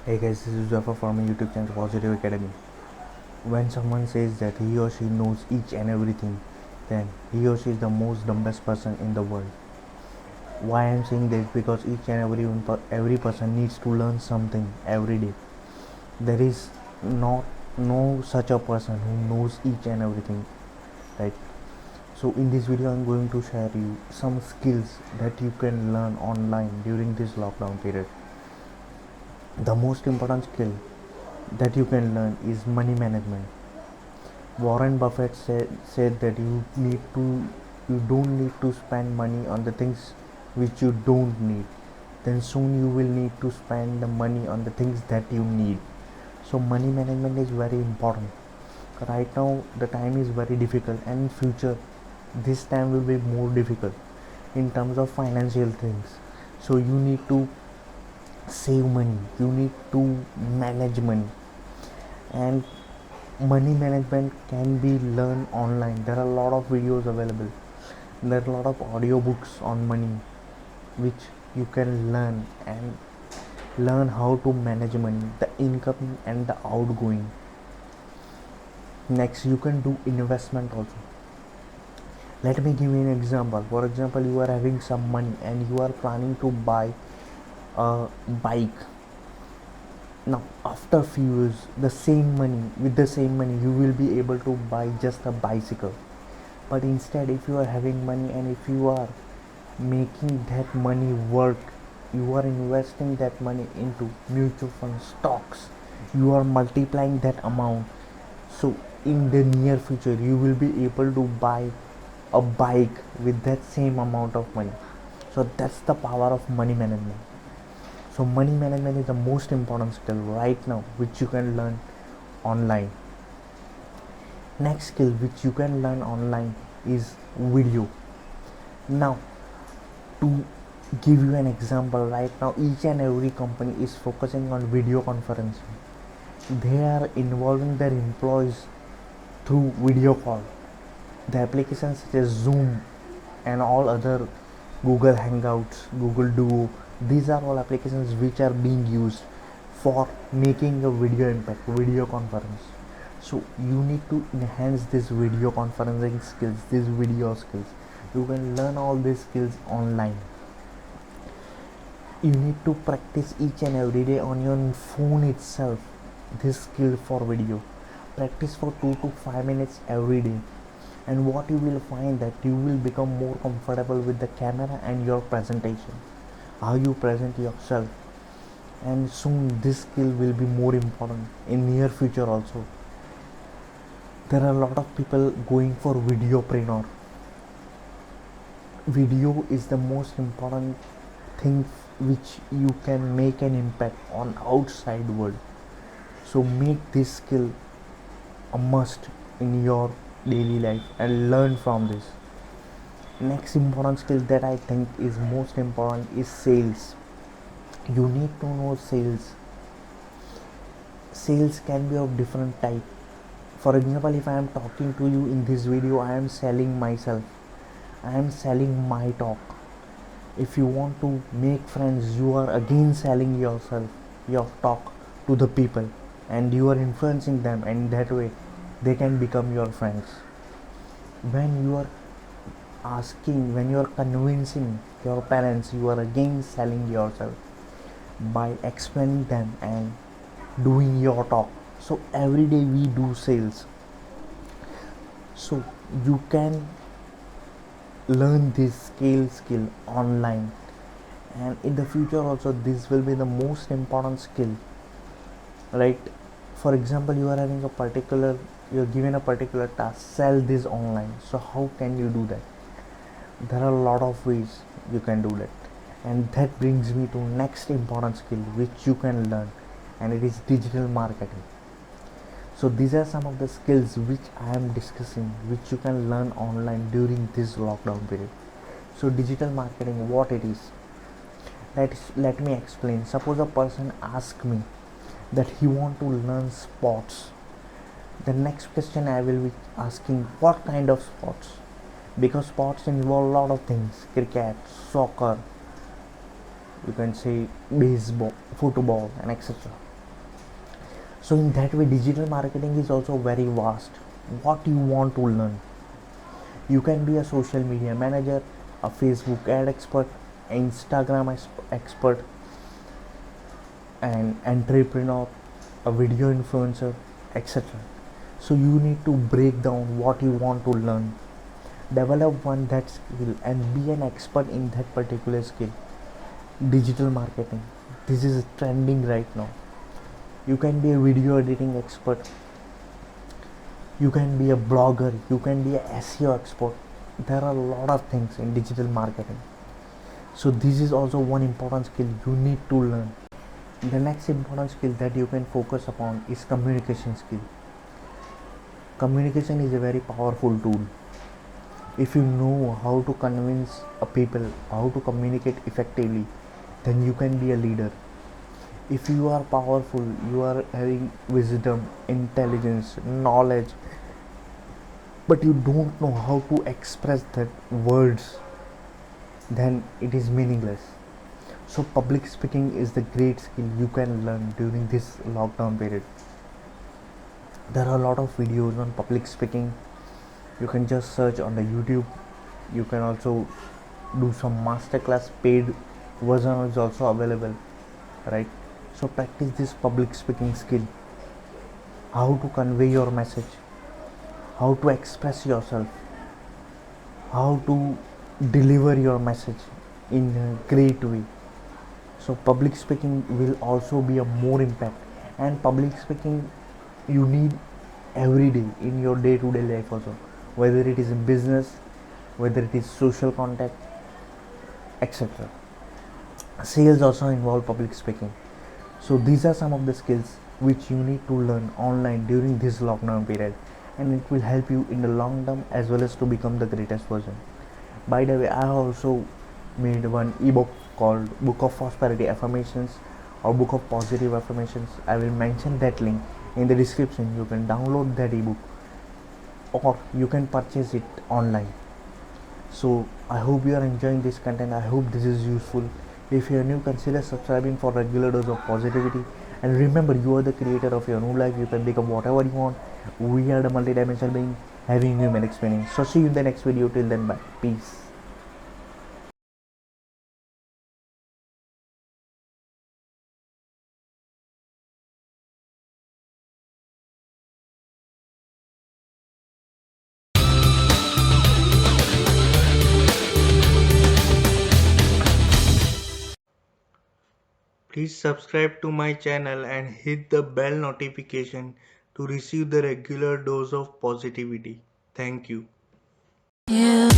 Hey guys, this is Huzaifa from my YouTube channel Positive Academy. When someone says that he or she knows each and everything, then he or she is the most dumbest person in the world. Why I am saying this? Because each and every person needs to learn something every day. There is not no such a person who knows each and everything, right? So in this video, I'm going to share you some skills that you can learn online during this lockdown period. The most important skill that you can learn is money management. Warren Buffett said that you don't need to spend money on the things which you don't need. Then soon you will need to spend the money on the things that you need. So money management is very important. Right now the time is very difficult, and in future this time will be more difficult in terms of financial things. So you need to save money, you need to manage money, and money management can be learned online. There are a lot of videos available, there are a lot of audiobooks on money which you can learn and learn how to manage money, the income and the outgoing. Next, you can do investment also. Let me give you an example. For example, you are having some money and you are planning to buy a bike. Now after few years, with the same money you will be able to buy just a bicycle. But instead, if you are having money and if you are making that money work, you are investing that money into mutual fund stocks, you are multiplying that amount. So in the near future you will be able to buy a bike with that same amount of money. So that's the power of money management. So money management is the most important skill right now which you can learn online. Next skill which you can learn online is video. Now, to give you an example, right now each and every company is focusing on video conferencing. They are involving their employees through video call. The applications such as Zoom and all other, Google Hangouts, Google Duo, these are all applications which are being used for making a video impact, video conference. So you need to enhance this video conferencing skills, these video skills. You can learn all these skills online. You need to practice each and every day on your phone itself this skill for video. Practice for 2 to 5 minutes every day, and what you will find that you will become more comfortable with the camera and your presentation, how you present yourself. And soon this skill will be more important in near future also. There are a lot of people going for videopreneur. Video is the most important thing which you can make an impact on outside world. So make this skill a must in your daily life and learn from this. Next important skill that I think is most important is sales. You need to know sales. Sales can be of different type. For example, if I am talking to you in this video, I am selling myself, I am selling my talk. If you want to make friends, you are again selling yourself, your talk to the people, and you are influencing them, and that way they can become your friends. When you are when you are convincing your parents, you are again selling yourself by explaining them and doing your talk. So every day we do sales. So you can learn this skill online, and in the future also this will be the most important skill, right? For example, you're given a particular task, sell this online. So how can you do that? There are a lot of ways you can do that, and that brings me to next important skill which you can learn, and it is digital marketing. So these are some of the skills which I am discussing, which you can learn online during this lockdown period. So digital marketing, what it is, let me explain. Suppose a person asks me that he want to learn sports. The next question I will be asking, what kind of sports? Because sports involve a lot of things: cricket, soccer, you can say baseball, football, and etc. So in that way, digital marketing is also very vast. What you want to learn, you can be a social media manager, a Facebook ad expert, Instagram expert, an entrepreneur, a video influencer, etc. So you need to break down what you want to learn, develop one that skill, and be an expert in that particular skill. Digital marketing, this is trending right now. You can be a video editing expert, you can be a blogger, you can be a SEO expert. There are a lot of things in digital marketing. So this is also one important skill you need to learn. The next important skill that you can focus upon is communication skill. Communication is a very powerful tool. If you know how to convince a people, how to communicate effectively, then you can be a leader. If you are powerful, you are having wisdom, intelligence, knowledge, but you don't know how to express that words, then it is meaningless. So public speaking is the great skill you can learn during this lockdown period. There are a lot of videos on public speaking. You can just search on the YouTube. You can also do some masterclass. Paid version is also available, right? So practice this public speaking skill. How to convey your message, how to express yourself, how to deliver your message in a great way. So public speaking will also be a more impact, and public speaking you need every day in your day-to-day life also, whether it is in business, whether it is social contact, etc. Sales also involve public speaking. So these are some of the skills which you need to learn online during this lockdown period, and it will help you in the long term as well as to become the greatest version. By the way, I also made one ebook called Book of Prosperity Affirmations or Book of Positive Affirmations. I will mention that link in the description. You can download that ebook or you can purchase it online. So I hope you are enjoying this content. I hope this is useful. If you are new, consider subscribing for regular dose of positivity. And remember, you are the creator of your own life. You can become whatever you want. We are the multidimensional being having human experience. So see you in the next video. Till then, bye. Peace. Please subscribe to my channel and hit the bell notification to receive the regular dose of positivity. Thank you. Yeah.